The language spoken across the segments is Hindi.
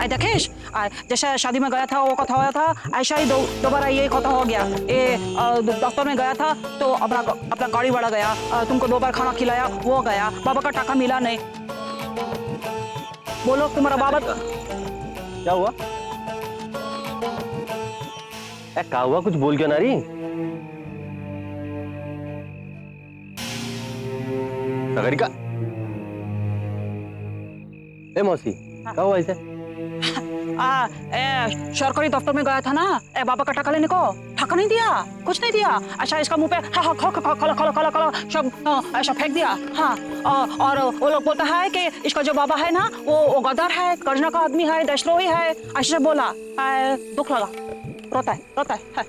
आई देखिस जैसे शादी में गया था वो कथा हुआ था, ऐसा ही दोबारा ये कथा हो गया। ये दफ्तर में गया था तो अपना गाड़ी बढ़ा गया, तुमको 2 बार खाना खिलाया वो गया, बाबा का टाका मिला नहीं। बोलो तुम्हारा बाबा क्या हुआ? क्या हुआ, कुछ बोल क्यों ना रही? सागरिका, ए मौसी, क्या हुआ इसे? सरकारी दफ्तर में गया था ना, बाबा का टाका लेने को, टाका नहीं दिया, कुछ नहीं दिया। अच्छा इसका मुंह पे हाँ खला सब ऐसा फेंक दिया। हाँ और वो लोग बोलता है कि इसका जो बाबा है ना वो गद्दार है, कर्जना का आदमी है, देशद्रोही है, ऐसे बोला। दुख लगा, रोता है।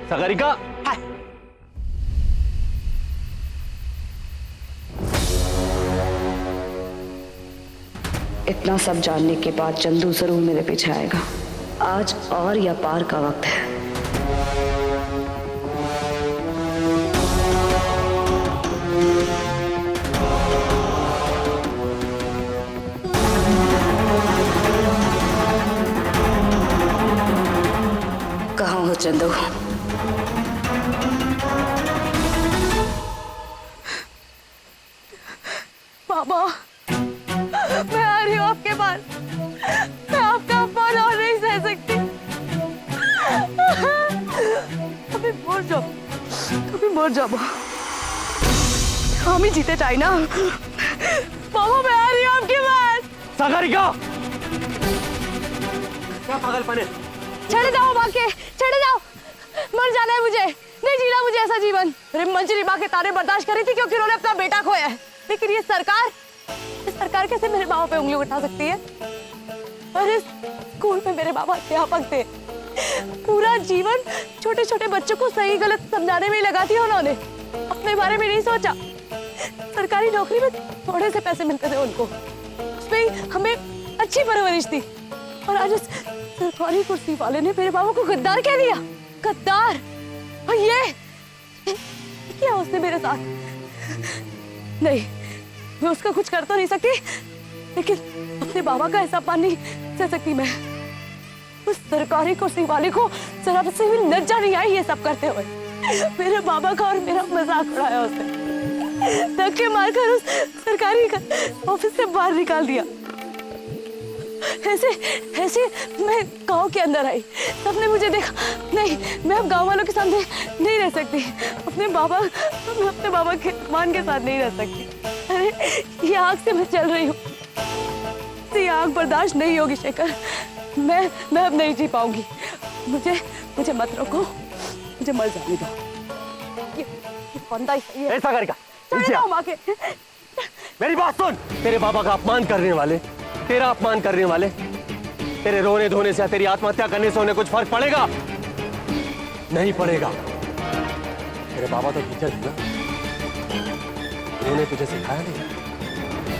सागरिका, इतना सब जानने के बाद चंदू जरूर मेरे पीछे आएगा। आज और या पार का वक्त है। कहाँ हो चंदू? बाबा, मैं आ रही हूँ आपके पास। मैं आपका अपमान और नहीं सह सकती। कभी मर जाओ, हम ही जीते चाहे ना। बाबा मैं आ रही हूँ आपके पास। सागरिका, क्या पागलपन है? चले जाओ बाके, चले जाओ। मर जाना है मुझे, नहीं जीना मुझे ऐसा जीवन। मेरी मंजरी माँ के ताने बर्दाश्त करी थी क्योंकि उन्होंने अपना बेटा खोया है, लेकिन ये सरकार कैसे मेरे बाबा पे उंगली उठा सकती है? अरे स्कूल में मेरे बाबा अध्यापक थे, पूरा जीवन छोटे छोटे बच्चों को सही गलत समझाने में ही लगा दिया उन्होंने, अपने बारे में नहीं सोचा। सरकारी नौकरी में थोड़े से पैसे मिलते थे उनको, उसमें हमें अच्छी परवरिश थी। और आज उस सरकारी कुर्सी वाले ने मेरे बाबा को गद्दार कह दिया, गद्दार। और ये क्या उसने मेरे साथ? नहीं, मैं उसका कुछ कर तो नहीं सकती, लेकिन अपने बाबा का ऐसा अपमान नहीं सह सकती मैं। उस सरकारी कुर्सी वाले को जरा से भी लज्जा नहीं आई ये सब करते हुए। मेरे बाबा का और मेरा मजाक उड़ाया उसने, धक्के मारकर उस सरकारी ऑफिस से बाहर निकाल दिया। ऐसे मैं गांव के अंदर आई, सबने मुझे देखा। नहीं, मैं अब गांव वालों के सामने नहीं रह सकती, मैं अपने बाबा के मान के साथ नहीं रह सकती। अरे ये आग से मैं चल रही हूँ, ये आग बर्दाश्त नहीं होगी शेखर। मैं अब नहीं जी पाऊंगी। मुझे मत रोको, मुझे मर जाने दो। ये बंदा ही सही है। ऐसा करेगा? मेरी बात सुन। तेरे बाबा का अपमान करने वाले, तेरा अपमान करने वाले, तेरे रोने धोने से, तेरी आत्महत्या करने से उन्हें कुछ फर्क पड़ेगा? नहीं पड़ेगा। तेरे बाबा तो टीचर थे ना, उन्होंने तुझे सिखाया नहीं?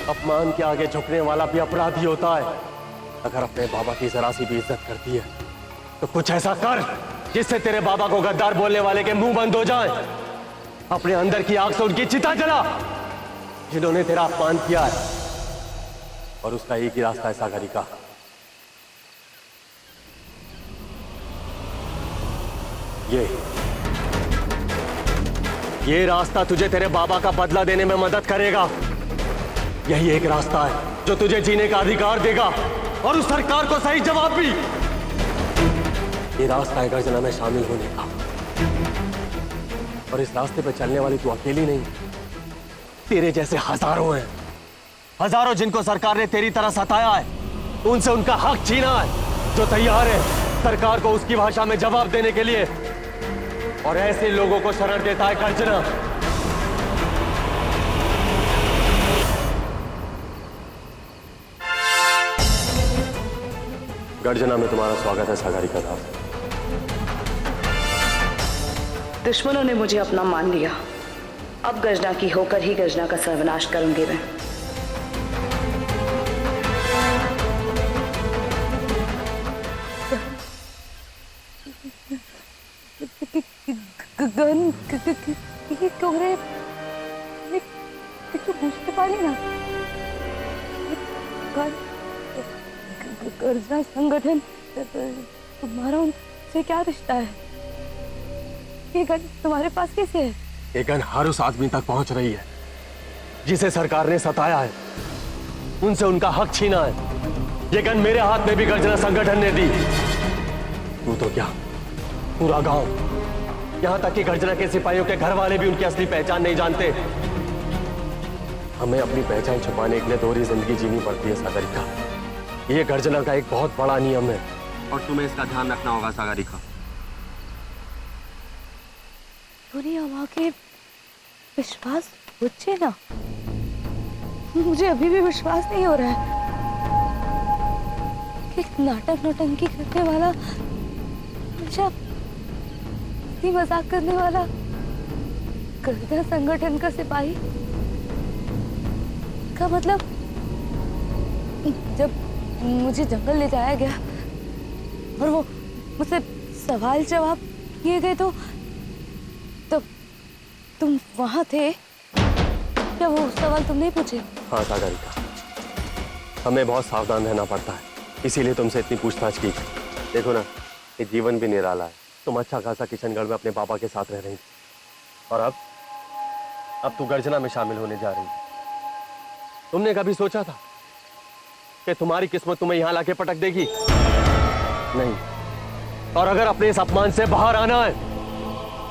अपमान के आगे झुकने वाला भी अपराधी होता है। अगर अपने बाबा की जरा सी भी इज्जत करती है तो कुछ ऐसा कर जिससे तेरे बाबा को गद्दार बोलने वाले के मुंह बंद हो जाए। अपने अंदर की आग से उनकी चिता जला जिन्होंने तेरा अपमान किया है, और उसका एक ही रास्ता है सागरिका, ये रास्ता तुझे तेरे बाबा का बदला देने में मदद करेगा। यही एक रास्ता है जो तुझे जीने का अधिकार देगा और उस सरकार को सही जवाब भी। ये रास्ता है गर्जना में शामिल होने का, और इस रास्ते पर चलने वाली तू अकेली नहीं, तेरे जैसे हजारों हैं, हजारों जिनको सरकार ने तेरी तरह सताया है, उनसे उनका हक छीना है, जो तैयार है सरकार को उसकी भाषा में जवाब देने के लिए। और ऐसे लोगों को शरण देता है गर्जना। गर्जना में तुम्हारा स्वागत है सागरिका दास। दुश्मनों ने मुझे अपना मान लिया, अब गर्जना की होकर ही गर्जना का सर्वनाश करूंगी मैं। गर्जना संगठन तुम्हारा उनसे क्या रिश्ता है? ये गन तुम्हारे पास कैसे है? ये गन हर उस आदमी तक पहुंच रही है जिसे सरकार ने सताया है, उनसे उनका हक छीना है। ये गन मेरे हाथ में भी गर्जना संगठन ने दी। तू तो क्या, पूरा गांव, यहां तक कि गर्जना के सिपाहियों के घर वाले भी उनकी असली पहचान नहीं जानते। हमें अपनी पहचान छुपाने के लिए दोहरी जिंदगी जीनी पड़ती है सागरिका। ये गर्जना का एक बहुत बड़ा नियम है और तुम्हें इसका ध्यान रखना होगा सागरिका। दुनिया माँ के विश्वास मुझे ना, मुझे अभी भी विश्वास नहीं हो रहा है कि नाटक नौटंकी करने वाला, हमेशा मजाक करने वाला गर्जना संगठन का सिपाही का मतलब, जब मुझे जंगल ले जाया गया और वो मुझसे सवाल जवाब किए गए तो तुम वहां थे क्या? वो सवाल तुम नहीं पूछे? हाँ सागरिका, हमें बहुत सावधान रहना पड़ता है, इसीलिए तुमसे इतनी पूछताछ की। देखो ना, ये जीवन भी निराला है। तुम अच्छा खासा किशनगढ़ में अपने पापा के साथ रह रही थी और अब तू गर्जना में शामिल होने जा रही है। तुमने कभी सोचा था कि तुम्हारी किस्मत तुम्हें यहां लाके पटक देगी? नहीं। और अगर अपने इस अपमान से बाहर आना है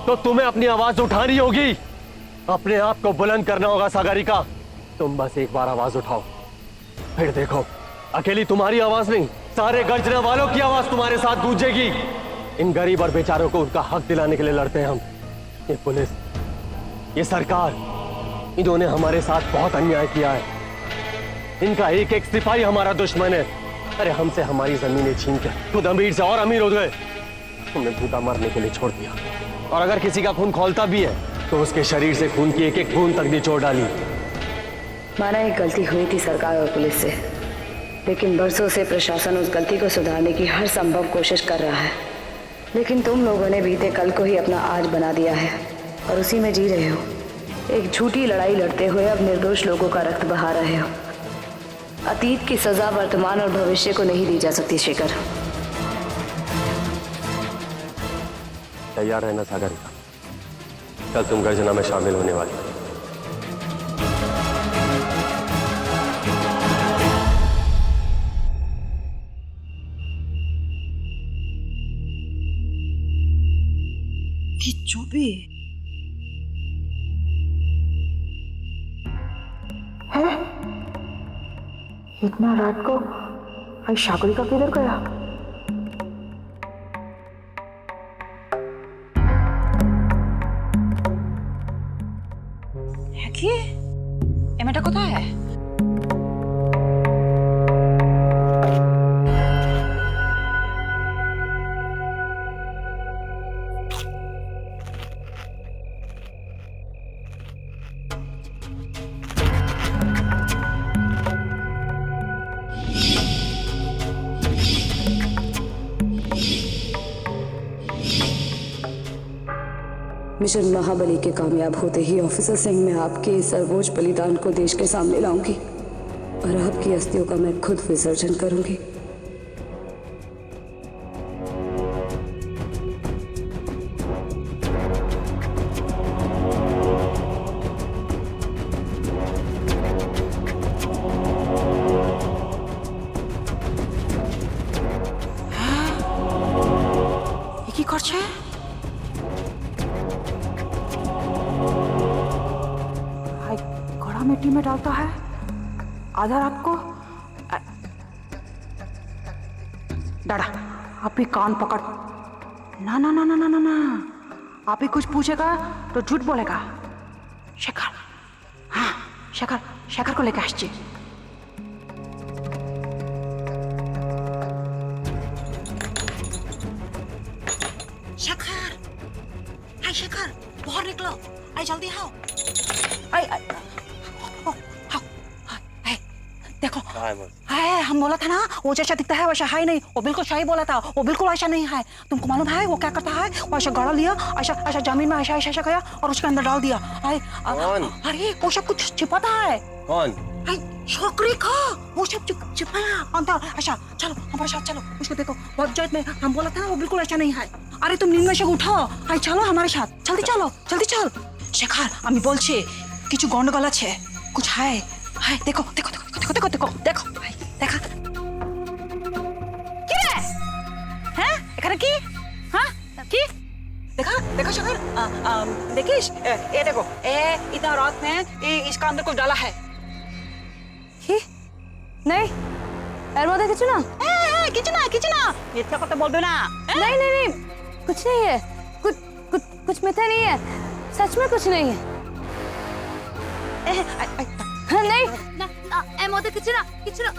तो तुम्हें अपनी आवाज उठानी होगी, अपने आप को बुलंद करना होगा सागरिका। तुम बस एक बार आवाज उठाओ, फिर देखो, अकेली तुम्हारी आवाज नहीं, सारे गर्जना वालों की आवाज तुम्हारे साथ गूंजेगी। इन गरीब और बेचारों को उनका हक दिलाने के लिए लड़ते हैं हम। ये पुलिस, ये सरकार, इन्होंने हमारे साथ बहुत अन्याय किया है। इनका एक एक सिपाही हमारा दुश्मन है। अरे हमसे हमारी जमीनें छीन के खुद अमीर से और अमीर हो गए। तुमने भूखा मरने के लिए छोड़ दिया, और अगर किसी का खून खौलता भी है तो उसके शरीर से खून की एक एक बूंद तक निचोड़ डाली। माना एक गलती हुई थी सरकार और पुलिस से, लेकिन बरसों से प्रशासन उस गलती को सुधारने की हर संभव कोशिश कर रहा है। लेकिन तुम लोगों ने बीते कल को ही अपना आज बना दिया है और उसी में जी रहे हो। एक झूठी लड़ाई लड़ते हुए अब निर्दोष लोगों का रक्त बहा रहे हो। अतीत की सजा वर्तमान और भविष्य को नहीं दी जा सकती शेखर। तैयार रहना सागरिका, कल तुम गर्जना में शामिल होने वाली हो। चुपी है इतना रात को आज सागरिका किधर गया? है कि एमेटा कोथाय है? मिशन महाबली के कामयाब होते ही ऑफिसर सिंह मैं आपके इस सर्वोच्च बलिदान को देश के सामने लाऊंगी और आपकी अस्थियों का मैं खुद विसर्जन करूंगी। কি করছে? हाय घड़ा मिट्टी में डालता है, आधा रात को। डाड़ा आप भी कान पकड़। ना ना ना ना ना ना ना, आप ही कुछ पूछेगा तो झूठ बोलेगा। शेखर, हाँ शेखर, शेखर को लेकर आसছি। शेखर, हाय शेखर, बाहर निकलो, आई जल्दी आओ। आई आई आओ, आई देखो, हाय हम बोला था ना वो जैसा दिखता है वैसा है नहीं। वो बिल्कुल सही बोला था, वो बिल्कुल ऐसा नहीं है। तुमको मालूम है वो क्या करता है? वो ऐसा गड़ा लिया, ऐसा ऐसा जमीन में ऐसा ऐसा ऐसा गया और उसके अंदर डाल दिया। अरे वो सब कुछ छिपाता है। कौन? छोकरी का वो सब छुपाया अंदर। अच्छा चलो हमारे साथ चलो, उसको देखो पंचायत में हम बोला था ना वो बिल्कुल अच्छा नहीं है। अरे तुम नींद में से उठो, आई चलो हमारे साथ, जल्दी चलो जल्दी चल। शेखर আমি বলছি কিছু গন্ডগোল আছে, कुछ है। हाय देखो देखो देखो देखो देखो देखो देखो हाय देखा কি রে হ্যাঁ এখানে কি হ্যাঁ কি देखा देखा शेखर देखिस ये देखो ये इतना रात में ये इसका अंदर कुछ डाला है। কি नहीं এর মধ্যে কিছু না কিছু না মিথ্যা কথা বলবে না। नहीं नहीं नहीं कुछ नहीं है, कुछ कुछ कुछ मिथ्या नहीं है, सच में कुछ नहीं है। हाँ, नहीं ना এর মধ্যে কিছু না কিছু না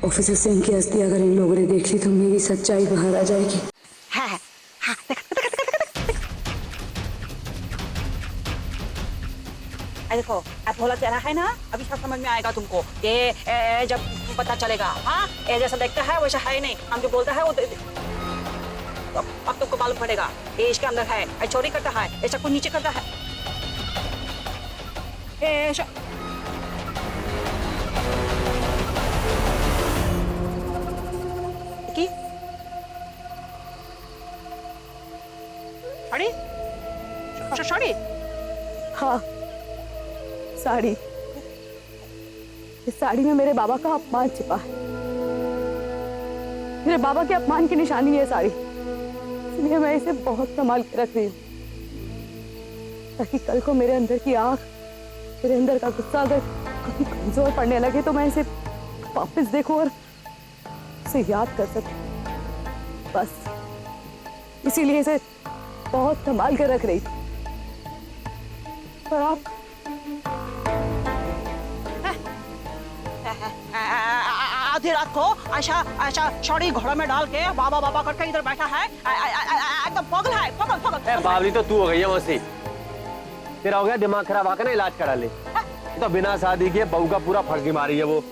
ऑफिसर सिंह की अस्थि अगर इन लोगों ने देख ली तो मेरी सच्चाई बाहर आ जाएगी। देखो अब भोला चेहरा है ना, अभी सब समझ में आएगा तुमको। ये जब पता चलेगा। हाँ ये जैसा देखता है वैसा है नहीं, हम जो बोलता है वो तो अब तुमको मालूम पड़ेगा ये इसके अंदर है। ये चोरी करता है, ऐसा कुछ नीचे करता है। साड़ी हाँ साड़ी, इस साड़ी में मेरे बाबा का अपमान छिपा है। मेरे बाबा के अपमान की निशानी है साड़ी, इसलिए मैं इसे बहुत संभाल के रख रही हूँ ताकि कल को मेरे अंदर की आग, मेरे अंदर का गुस्सा अगर कभी कमजोर पड़ने लगे तो मैं इसे वापस देखूं और इसे याद कर सकूं। बस इसीलिए इसे बहुत संभाल कर रख रही थी। पर आप आधी रात को ऐसा ऐसा साड़ी घोड़ा में डाल के बाबा बाबा करके इधर बैठा है, एकदम पागल है, पागल। बावली तो तू हो गई है मौसी, तेरा हो गया दिमाग खराब, आकर ना इलाज करा ले। तो बिना शादी के बहू का पूरा फर्जी मारी है वो,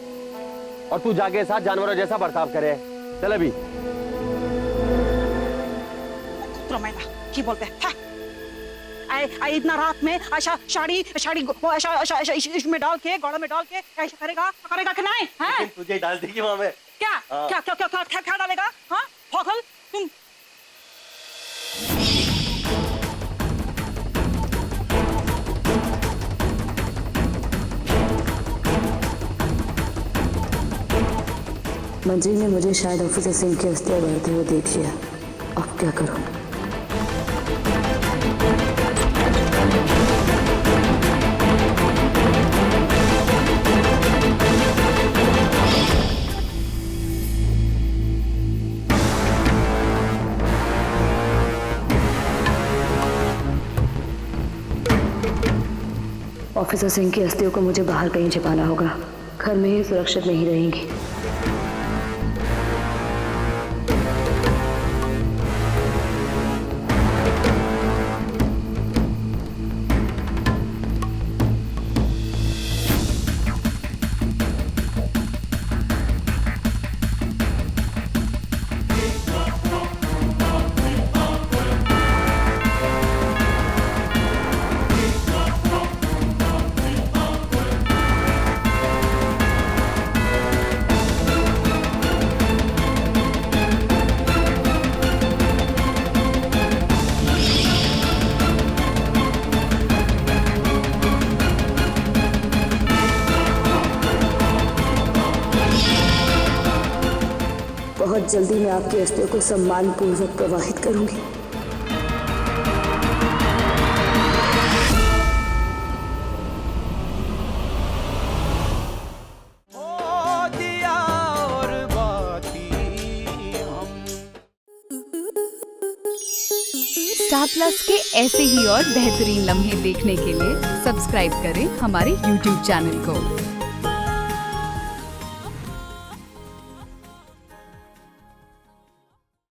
और तू जाके साथ जानवरों जैसा बर्ताव करे। चल अभी की बोलते हैं इतना रात में ऐसा साड़ी साड़ी ऐसा इसमें डाल के घोड़ा में डाल के ऐसा करेगा कि नहीं है? तुझे डाल देगी वहां में क्या क्या क्या क्या क्या क्या डालेगा? हाँ पागल तुम। मंत्री ने मुझे शायद ऑफिसर सिंह की अस्थियां बढ़ते हुए देख लिया, अब क्या करूं? ऑफिसर सिंह की अस्थियों को मुझे बाहर कहीं छिपाना होगा, घर में ही सुरक्षित नहीं रहेंगी। बहुत जल्दी मैं आपकी अस्थियों को सम्मानपूर्वक प्रवाहित करूंगी। स्टार प्लस के ऐसे ही और बेहतरीन लम्हे देखने के लिए सब्सक्राइब करें हमारे YouTube चैनल को।